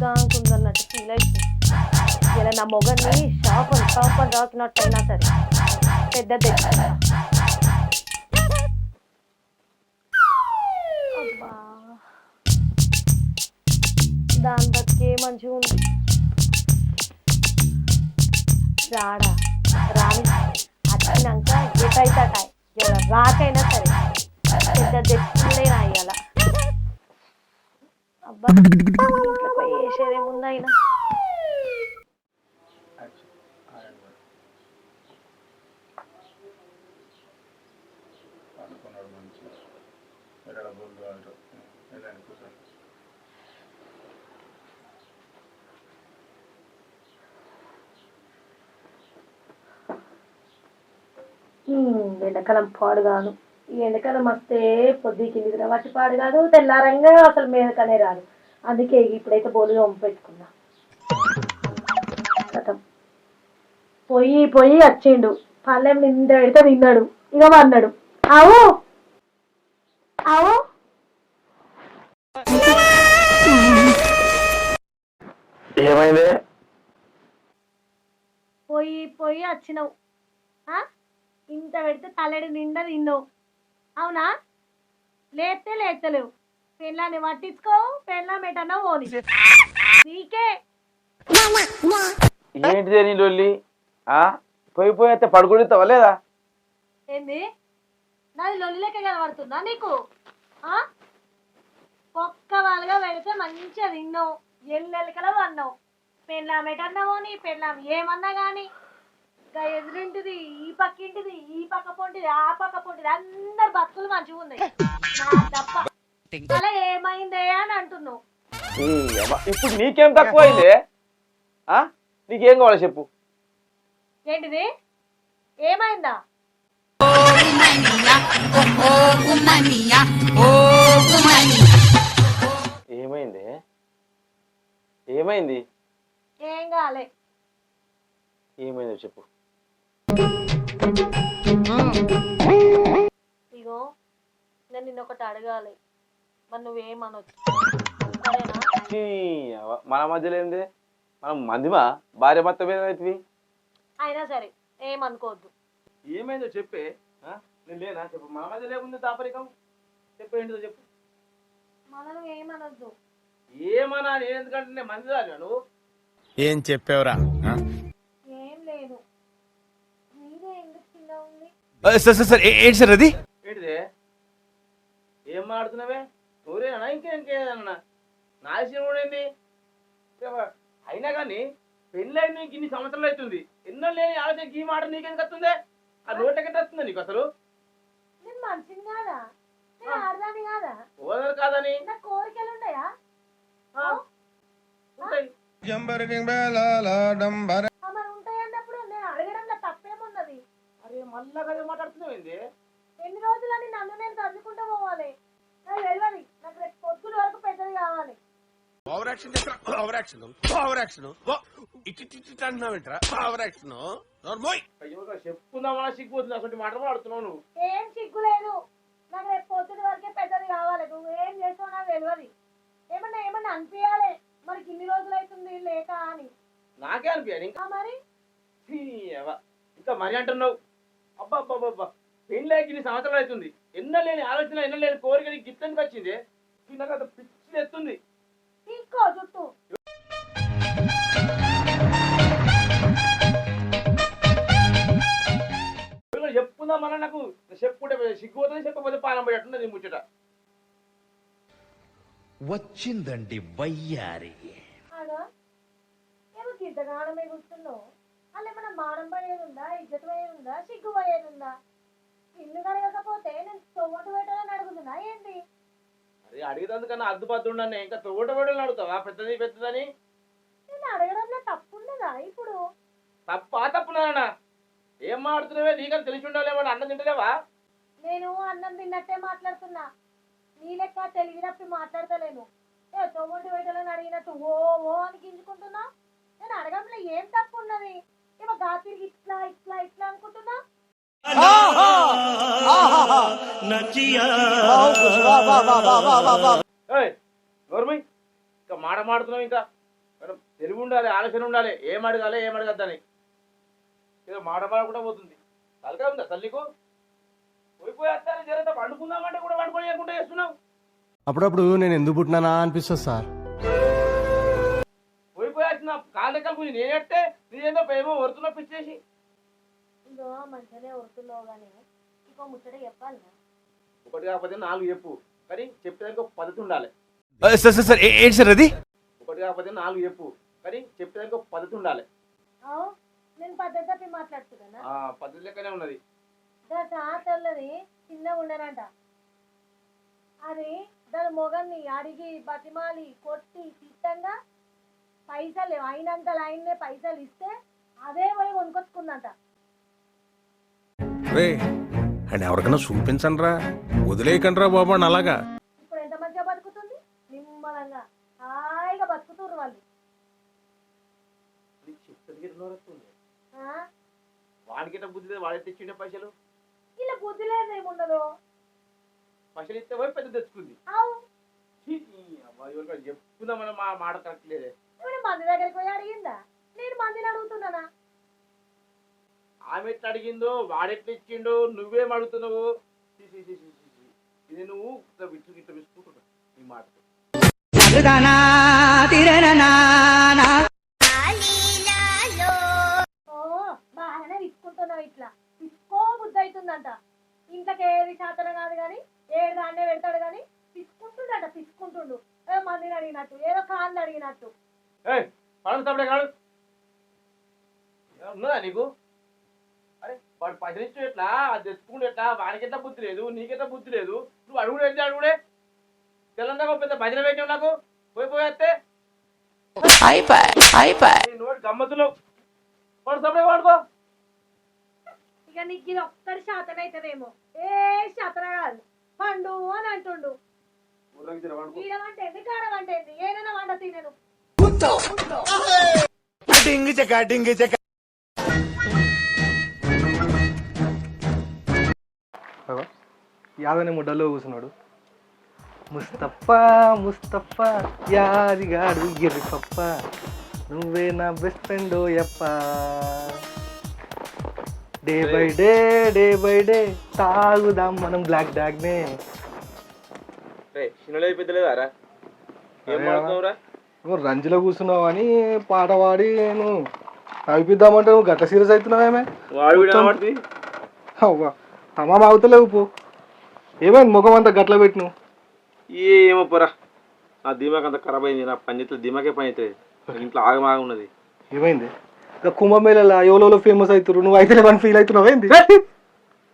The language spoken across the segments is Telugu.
దాకుందన్నట్టు ఫీల్ అవుతుంది. ఇలా నా మొగన్ని షాపని రాకినట్టయినా సరే పెద్ద తెచ్చుకుంటా. అబ్బా దాని బతికే మంచిగా ఉంది. రాడా రాని వచ్చినాక ఎటైతే రాకైనా సరే పెద్ద తెచ్చుకునే అయ్యాల. అబ్బా ఇంట్లో పోయి వేసేదేముంది అయినా. ఎండాకాలం పాడు కాదు. ఈ ఎండాకాలం వస్తే పొద్దుకి నిద్ర వచ్చి పాడు కాదు, తెల్లారంగా అసలు మేదకనే రాదు. అందుకే ఇప్పుడైతే బోలుగా పెట్టుకున్నా. కథం పొయ్యి పొయ్యి వచ్చిండు, పళ్ళెం నిండా పెడితే తిన్నాడు, ఇక అన్నాడు అవు అవు. ఏమైంది? పొయ్యి పొయ్యి వచ్చినావు, ఇంత పెడితే తలెడు నిండా తిన్నావు, అవునా? లేస్తే లేచలేవు, పెళ్ళాన్ని పట్టించుకోవు, పెళ్ళాం ఎటన్నా పోని నీకే. ఏంటిదే నీ లొల్లి? పోయి పోయి అయితే పడుకునిస్తావా లేదా? ఏంది నాది లొల్లిలెక్క కనబడుతుందా నీకు? ఒక్క వాళ్ళగా పెడితే మంచిగా తిన్నావు, ఎల్లెలకలా అన్నావు, పెళ్ళాం ఎటన్నా పోని, పెళ్ళాం ఏమన్నా కానీ ఇంకా ఎదురింటిది, ఈ పక్కింటిది, ఈ పక్క పొంటిది, ఆ పక్క పొంటిది, అందరు బతుకులు మంచిగా ఉన్నాయి, నా తప్ప. అలా ఏమైందే అని అంటున్నావు. ఇప్పుడు నీకేం తక్కువ అయిందే? నీకేం కావాలి చెప్పు. ఏంటిది ఏమైందా? ఏమైంది? ఏమైంది? ఏం కాలే. ఏమైందో చెప్పు. ఇగో నేను నిన్నొకటి అడగాలి, మరి నువ్వేమనొచ్చు, సరేనా? మన మధ్యలో ఏంది? మనం మందిమా? భార్య మొత్తం ఏమైతుంది? అయినా సరే ఏమనుకోవద్దు. ఏమైందో చెప్పే. నేను లేనా చెప్పు. మన మధ్యలో ఏముంది దాపరికం? చెప్పు, ఏంటిదో చెప్పు. మనం ఏమనొద్దు. ఏమన్నా? నేను ఎందుకంటే నేను మందిదా నువ్వు? ఏం చెప్పావురా? ఏం లేదు, మీరే ఎందుకు చిన్న ఉంది? సార్ ఏంటి సార్ అది? ఏంటిదే? ఏం మాట్లాడుతున్నావే? నువ్వేనా ఇంకేదన్నా? నా విషయం కూడా ఏంది? అయినా కానీ పెళ్ళైన నీకు ఇన్ని సంవత్సరాలు అవుతుంది, ఎన్నో లేని ఆలోచన ఈ మాట నీకెందుకు వస్తుంది? ఆ నోటెక్కడ వస్తుందా నీకు అసలు? నేను మనిషిని కాదా? నేను ఆడదాని కాదా? ఓనర్ కాదని నా కోరికలు ఉంటాయా? ఉంటాయి. మరి ఉంటాయి అన్నప్పుడు నేను అడగడంలో తప్పేమున్నది? అరే మళ్ళా కదా మాట్లాడుతున్నావు ఏంది? ఎన్ని రోజులని నన్ను నేను చదువుకుంటూ పోవాలి? నాకు తెలియదు, నాకు రేపు పొద్దున వరకు పెద్దది కావాలి. చెప్పుకుందామా సిగ్గుపోతుంది అసలు మాటలు మాడుతున్నావు నువ్వు. ఏం సిగ్గు లేదు, నాకు రేపు పొద్దున వరకే పెద్దది కావాలి. నువ్వు ఏం చేస్తావు నాకు తెలియదు. ఏమన్నా ఏమన్నా అనిపించాలి, మరి ఇన్ని రోజులు అవుతుంది లేక అని. నాకే అనిపించాలి ఇంకా. మరి ఇంకా మరి అంటున్నావు. అబ్బా అబ్బా అబ్బా, పెళ్ళకి ఇన్ని సంవత్సరాలు అవుతుంది, ఎన్నో లేని ఆలోచన, ఎన్నో లేని కోరిక నీకు గిట్టనికి వచ్చింది. నాకు అంత పిచ్చి ఎత్తుంది. తీసుకో జుట్టు. చెప్పుకుందామన్నా నాకు చెప్పుకుంటే సిగ్గుపోతుంది, చెప్పకపోతే పానం పోయేట్టున్నది ముచ్చట. వచ్చిందండి వయ్యారి. ఏమో గింతగానమే కూర్చున్నావు, అలా ఏమన్నా మానం పోయేది ఉందా, ఇజ్జత పోయేది ఉందా, సిగ్గు పోయేది ఉందా? ఇల్లు కడగకపోతే నేను తొవ్వటు పెట్టాలని అడుగుతున్నా ఏంటి? అదే అడిగేందుకన్నా అద్దుపద్దు ఉండని ఇంకా తోట పెట్టాలని అడుగుతావా? పెద్దది పెద్దదని నేను అడగడంలో తప్పు ఉన్నదా ఇప్పుడు? తప్పున్నానా? ఏం మాడుతున్నావే? నీకని తెలిసి ఉండాలేమో. అన్నం తింటలేవా? నేను అన్నం తిన్నట్టే మాట్లాడుతున్నా, నీ లెక్క తెలివి తప్పి మాట్లాడతలేను. తొమ్మిది వేటలని అడిగినట్టు ఓ ఓ అని గింజుకుంటున్నా. నేను అడగంలో ఏం తప్పు ఉన్నది? ఏమో గాతిరికి ఇట్లా ఇట్లా ఇట్లా అనుకుంటున్నా. ఇంకా మాట మాడుతున్నావు. ఇంకా తెలివి ఉండాలి, ఆలోచన ఉండాలి, ఏం అడగాలి ఏం అడగద్దని. ఏదో మాట మాడకుండా పోతుంది. తలకాయ ఉందా తల్లికు? పోయిపోయి వస్తాను జరంతా పండుకుందామంటే కూడా పండుకోలేకుండా చేస్తున్నావు. అప్పుడప్పుడు నేను ఎందుకు పుట్టినానా అనిపిస్తుంది సార్. పోయిపోయి వచ్చిన కాళ్ళ దగ్గర గురించి నేనెట్టే నీదేందో ఏమో వరుతున్నావు పిచ్చేసి. ఇంకో మంచిగానే వరుతున్నావు కానీ ఇంకో ముచ్చట చెప్పాలి. ఒకటి కాకపోతే 4 చెప్పు, కానీ చెప్పేదానికి ఒక పద్ధతి ఉండాలి. సార్ ఏంటి సార్ అది? ఒకటి కాకపోతే 4 చెప్పు, కానీ చెప్పేదానికి ఒక పద్ధతి ఉండాలి. నేను పద్ధతి తప్పి మాట్లాడుతున్నా. పద్ధతి లెక్కనే ఉన్నది. తెల్లది చిన్నగా ఉండనంట, అది దాని మొగన్ని అడిగి బతిమాలి కొట్టి తిట్టంగా పైసలు అయినంత లైన్లే పైసలు ఇస్తే అదే పోయి కొనుక్కొచ్చుకుందంట. అండ్ ఎవరికైనా చూపించండి రా, వదిలేయకండి రా బాబు అని అలాగా. ఇప్పుడు ఎంత మంచిగా బతుకుతుంది నిమ్మలంగా, బతుకుతుర్రు వాళ్ళు. నీకు చెప్తుంది గిట్ల నోరెత్తుంది. ఆ? వాడికి ఎట్లా బుద్ధి లేదు, వాడే తెచ్చిండే పైసలు. ఇలా బుద్ధి లేదు ఏముండదు. పైసలు ఇస్తే పోయి పెద్ద తెచ్చుకుంది. అవు ఛీ, ఈ అబ్బాయి ఎవరికైనా చెప్పుకుందామని మా మాట కరెక్ట్ లేదే. ఇప్పుడు మంది దగ్గరికి పోయి అడిగిందా? నేను మందిని అడుగుతున్నానా? ఆమె ఎట్లా అడిగిందో వాడెట్లా ఇచ్చిండో నువ్వేం అడుగుతున్నావు? ఛీ, ఛీ, ఛీ, ఛీ, ఛీ, ఛీ. ఇది నువ్వు ఇట్లా విసుకుంటున్నావు నీ మాటతో. ఓ బాగానే విసుకుంటున్నావు. ఇట్లా విసుకో బుద్ధి అవుతుందంట. ఇంట్లోకి ఏది శాతం కాదు కానీ ఏడు దాన్నే పెడతాడు కానీ పిసుకుంటుండట. పిసుకుంటుండు ఏదో మందిని అడిగినట్టు, ఏదో కాళ్ళు అడిగినట్టు. పడదు తప్పుడే కాడు. ఉన్నదా నీకు? అరే వాడు పైసలు ఇచ్చి ఎట్లా, అది తెచ్చుకుంటే ఎట్లా, వాడికి ఎట్లా బుద్ధి లేదు, నీకెట్లా బుద్ధి లేదు. నువ్వు అడుగుడు ఎట్లా అడుగుడే? తెలంగాణ పెద్ద భజన పెట్టావు నాకు. పోయిపోయేస్తే నోటి గమ్మత్తులు వాడు తప్పుడే వాడుకో. ఇక నీకు ఇది ఒక్కడి శాతం అవుతుందేమో. ఏ శాతం కాదు. పండు అని అంటుండు. ఈడవంటేంది కాడవంటేంది ఏదైనా వంట తినను. యాదనే ముడ్డలో కూర్చున్నాడు. ముస్తఫా ముస్తఫా యాదిగాడు గిరి పప్ప, నువ్వే నా బెస్ట్ ఫ్రెండ్ యప్ప, డే బై డే తాగుదాం మనం బ్లాక్ డాగ్నే. చిన్నలేదు పెద్దలేదారా? ఏం మాడుతున్నావురా? నువ్వు రంజిలో కూర్చున్నావు అని పాట పాడి నువ్వు అయిపిద్దామంటే నువ్వు గట్ట సీరియస్ అవుతున్నావేమే? అవ్వా తమామ అవుతలేవు పో. ఏమైంది ముఖం అంతా గట్ల పెట్టిను? ఏమో పోరా, నా దిమాగ్ అంతా ఖరాబ్ అయింది. నా పనిచేతులు దిమాగే పని అవుతుంది. ఇంట్లో ఆగమాగా ఉన్నది. ఏమైంది? ఇక కుంభమేళ ఎవరో ఫేమస్ అవుతారు, నువ్వు అయితే అని ఫీల్ అవుతున్నావు ఏంది?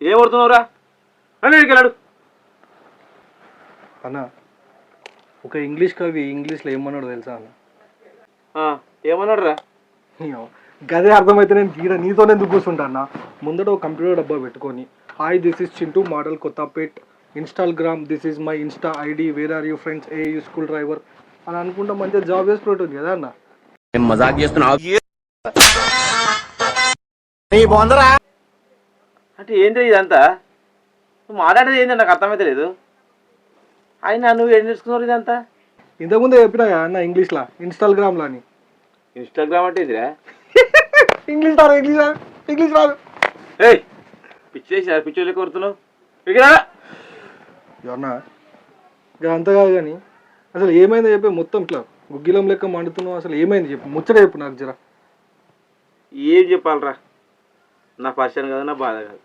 ఏం పడుతున్నావురా? అని వెళ్ళాడు అన్న. ఒక ఇంగ్లీష్ కవి ఇంగ్లీష్లో ఏమన్నాడు తెలుసా అన్న? ఏమన్నాడు రా? గదే అర్థమైతే నేను గీడ నీతోనే ఎందుకు కూర్చుంటా అన్న. ముందట ఒక కంప్యూటర్ డబ్బా పెట్టుకొని, hi this is Chintu model Kothapet, Instagram this is my insta ID, where are you friends, ఏ యూ స్కూల్ డ్రైవర్ అని అనుకుంటా మంచిగా జాబ్ చేసుకుంటుంది కదా అన్న. మజాక్ చేస్తున్నావు అంటే ఏంటి ఇదంతా? నువ్వు మాట్లాడేది ఏంటి నాకు అర్థమైతే లేదు. అయినా నువ్వు ఏం నేర్చుకున్నావు ఇదంతా? ఇంతకుముందే చెప్పినా కదా అన్న ఇంగ్లీష్లో, ఇన్స్టాగ్రామ్లో అని. ఇన్స్టాగ్రామ్ అంటే ఇదిరా? ఇంగ్లీష్ రాదు, ఇంగ్లీష్ రాదు. ఏయ్ పిచ్చేసి పిచ్చోళ్ళే కోరుతున్నావు అన్న. ఇక అంత కాదు కానీ అసలు ఏమైందో చెప్పి మొత్తం ఇట్లా గుగ్గిలం లెక్క మండుతున్నావు. అసలు ఏమైంది చెప్పు, ముచ్చట చెప్పు నాకు జర. ఏం చెప్పాలరా? నా పరిచయం కాదు, నా బాధ కాదు.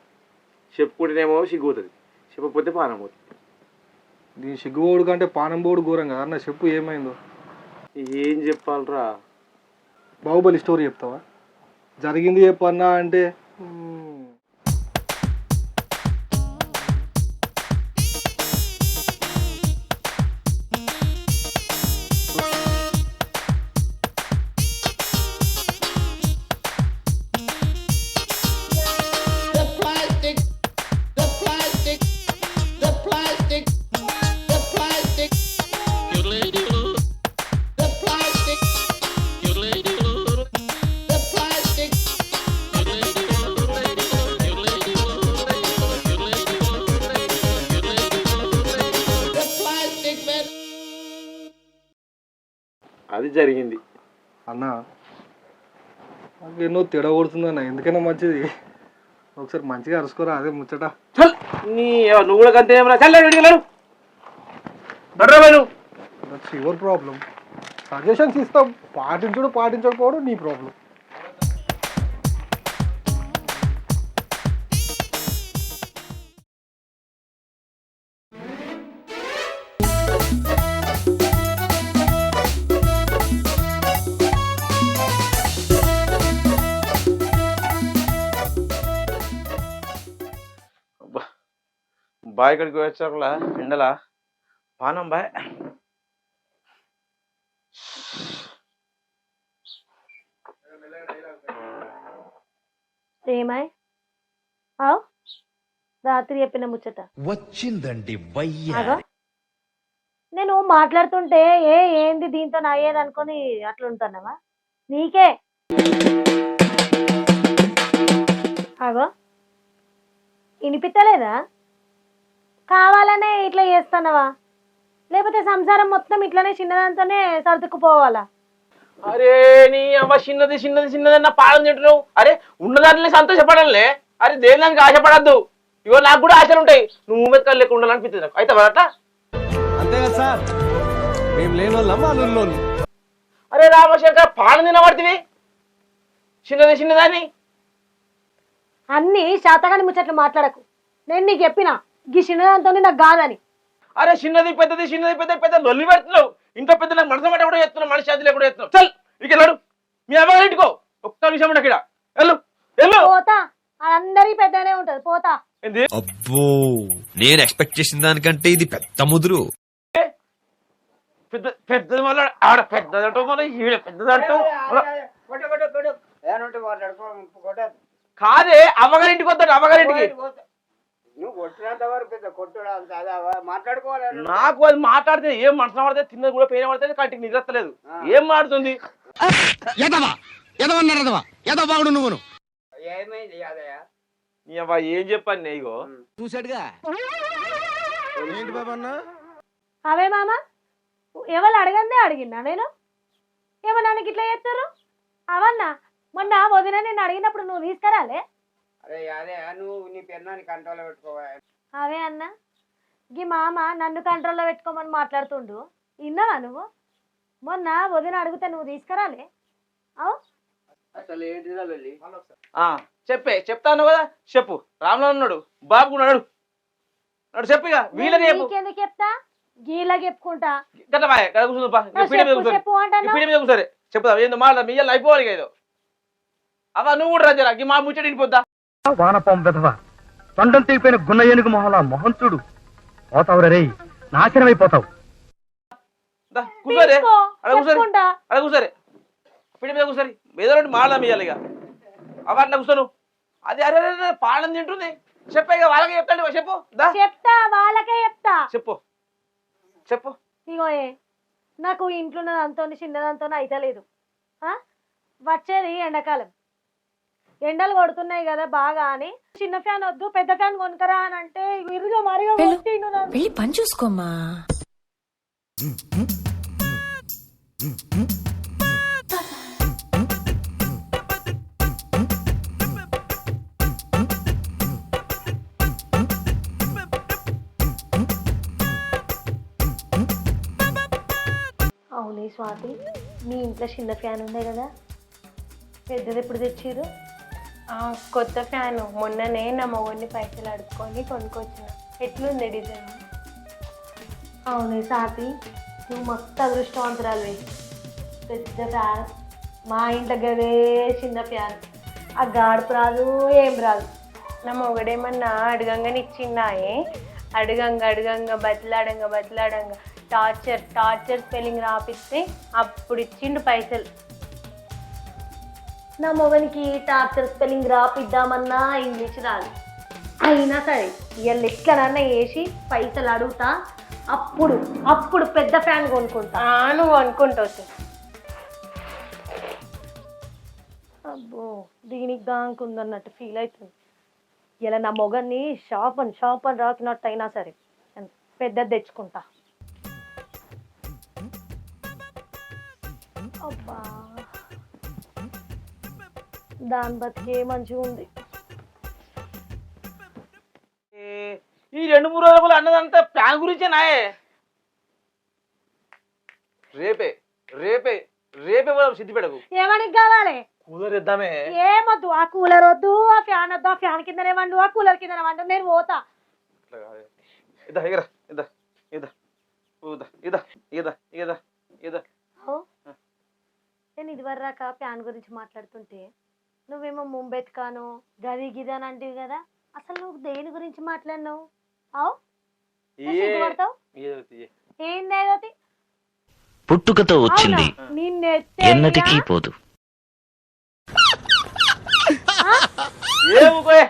చెప్పుకుంటేనేమో సిగ్గుపోతుంది, చెప్పకపోతే పానం పోతుంది. దీని సిగ్గుబోడు కంటే పానం బోడు ఘోరం కదా అన్న. చెప్పు ఏమైందో. ఏం చెప్పాలరా? బాహుబలి స్టోరీ చెప్తావా? జరిగింది చెప్పు అన్నా అంటే అది జరిగింది అన్న. నాకు ఎన్నో తేడా కొడుతుందన్న. ఎందుకైనా మంచిది ఒకసారి మంచిగా అరుసుకోరా, అదే ముచ్చట. నువ్వు కూడా అంతే దట్స్ యువర్ ప్రాబ్లం. సజెషన్స్ ఇస్తాం, పాటించకపోవడం నీ ప్రాబ్లం. బాయ్ ఇక్కడికి వచ్చాకలా ఎండలా పానం బాయ్. ఏమాయ్ రాత్రి చెప్పిన ముచ్చట వచ్చిందండి వయ్యా. నేను మాట్లాడుతుంటే ఏంది దీంతో అయ్యేది అనుకొని అట్లుంటున్నావా? నీకే అగో వినిపిస్తలేదా? కావాలనే ఇట్లా చేస్తున్నావా? లేకపోతే సంసారం మొత్తం ఇట్లనే చిన్నదాంతోనే సర్దుకుపోవాలా? అరే నీ అవ్వ చిన్నది చిన్నది చిన్నది అన్న పాడం తింటున్నావు. అరే ఉన్నదాన్ని సంతోషపడాలే. అరే దేనికి ఆశపడద్దు. ఇగో నాకు కూడా ఆశలు ఉంటాయి. నువ్వు మెత్తలు లేకుండా ఉండాలనిపిస్తుంది నాకు. అయితే అట్లా అంతే కదా సార్, మేము లేని వాళ్ళం వాళ్ళు. అరే రామశంకర్ పాడం తినబడుతుంది చిన్నది చిన్నదాన్ని. అన్ని శాతగాని ముచ్చట్లు మాట్లాడకు. నేను నీకు చెప్పిన గీ చిన్నదాంతో నాకు కాదని. అరే చిన్నది పెద్దది చిన్నది పెద్దది పెద్ద లొల్లి పెడుతున్నావు. ఇంట్లో పెద్ద నాకు మనసు మాట కూడా చేస్తున్నావు, మనిషి అది కూడా చేస్తున్నావు. చల్ ఇక వెళ్ళాడు మీ అమ్మ ఇంటికో. ఒక్క నిమిషం ఇక్కడ వెళ్ళు వెళ్ళు. పోతా, అందరికి పెద్దనే ఉంటది. పోతా. ఏంది అబ్బో, నేను ఎక్స్పెక్ట్ చేసిన దానికంటే ఇది పెద్ద ముదురు. పెద్ద పెద్దది మళ్ళీ ఆడ పెద్దదంటావు, మళ్ళీ ఈడ పెద్దదంటావు. కాదే అమ్మగారింటికి వద్దాడు. అమ్మగారింటికి నాకు అది మాట్లాడితే ఏం మనసు పడితే తిన్నది కూడా పేరు పడితే కంటికి నిద్రలేదు. ఏం మాడుతుంది ఏం చెప్పాను నేగో చూసాడుగా. ఏంటి బాబా అన్న? అవే మామ ఎవరు అడగందే అడిగినా నేను? ఏమన్నా నాకు ఇట్లా చేస్తారు? అవన్నా మొన్న వదిన నేను అడిగినప్పుడు నువ్వు తీసుకురాలే? అవే అన్న గీ మామ నన్ను కంట్రోల్లో పెట్టుకోమని మాట్లాడుతుండు. విన్నావా నువ్వు? మొన్న వదిన అడిగితే నువ్వు తీసుకురాలే? అవు చెప్తాను కదా. చెప్పు. రామ్లో ఉన్నాడు, బాబు ఉన్నాడు. చెప్పు ఇక వీళ్ళకి చెప్పు. నీకెందుకు చెప్తా? గీళ్ళకి చెప్పుకుంటా. సరే చెప్తా. ఏందో మాట మీ అయిపోవాలి ఏదో. అవా నువ్వు కూడా రాజరా మా ముచ్చట ఇంటిపోద్దా. వానపాం వెధవా, తొండం తెగిపోయిన గున్న ఏనుగు మొహలా మొహం చూడు. పోతావు రే, నాశనం అయిపోతావు. కూసరే అలా కూసరి అలా కూసరే పిడి మీద కూసరి ఏదో రెండు మాడదా మీయాలి ఇక. అవ అట్లా కూర్చోను. అది అరే పాడం తింటుంది. చెప్పా ఇక వాళ్ళకే చెప్తాడు. చెప్పు చెప్తా, వాళ్ళకే చెప్తా. చెప్పు చెప్పు. ఇగో నాకు ఇంట్లో దాంతో చిన్నదాంతో అయితే లేదు. వచ్చేది ఎండాకాలం, ఎండలు కొడుతున్నాయి కదా బాగా అని చిన్న ఫ్యాన్ వద్దు పెద్ద ఫ్యాన్ కొనుకరా అని అంటే ఇరుగా మరిగా వెళ్ళి పని చూసుకోమ్మా. అవునే స్వాతి, మీ ఇంట్లో చిన్న ఫ్యాన్ ఉండే కదా, పెద్దది ఎప్పుడు తెచ్చిర్రు? కొత్త ఫ్యాను మొన్ననే నా మొగన్ని పైసలు అడుక్కొని కొనుక్కొచ్చిన. ఎట్లుంది డిజైన్? అవునే స్వాతి, నువ్వు మస్తు అదృష్టవంతురాలు. పెద్ద ఫ్యాన్ మా ఇంట్లో గదే చిన్న ఫ్యాన్. ఆ గాడుపు రాదు ఏం రాదు. నా మొగడేమన్నా అడగంగానే ఇచ్చిందాయే. అడగంగా బతిలాడంగా టార్చర్ స్పెల్లింగ్ రాపిస్తే అప్పుడు ఇచ్చిండు పైసలు. నా మొగనికి టార్చర్ స్పెల్లింగ్ రాపిద్దామన్నా ఇంగ్లీష్ రాదు. అయినా సరే ఇవాళ ఎట్లనన్నా వేసి పైసలు అడుగుతా. అప్పుడు పెద్ద ఫ్యాన్ కొనుక్కుంటా. నువ్వు అనుకుంటావు. అబ్బో దీనికి దానికుందన్నట్టు ఫీల్ అవుతుంది. ఇలా నా మొగన్ని షాప్ అని రాకినట్టు అయినా సరే పెద్దది తెచ్చుకుంటా. అబ్బా దాని బతికే మంచిగా ఉంది. ఈ 2-3 రోజులు అన్నదంతా ప్యాన్ గురించే నాయే. రేపే సిద్ధిపేటకు. ఏమనికి కావాలి? కూలర్ ఇద్దామే. ఏమొద్దు, ఆ కూలర్ వద్దు, ఆ ఫ్యాన్ వద్దు. ఆ ఫ్యాన్ కిందనే వండు, ఆ కూలర్ కిందనే వండు. నేను పోతా. నేను ఇదివరదాకా ఫ్యాన్ గురించి మాట్లాడుతుంటే నువ్వేమో ముంబెత్కాను గది గిది అని అంటివి కదా. అసలు నువ్వు దేని గురించి మాట్లాడినావు? అవు సిగ్గుపడతావు. ఏంది పుట్టుకతో వచ్చింది, ఎన్నటికీ పోదు. ఏముకోయే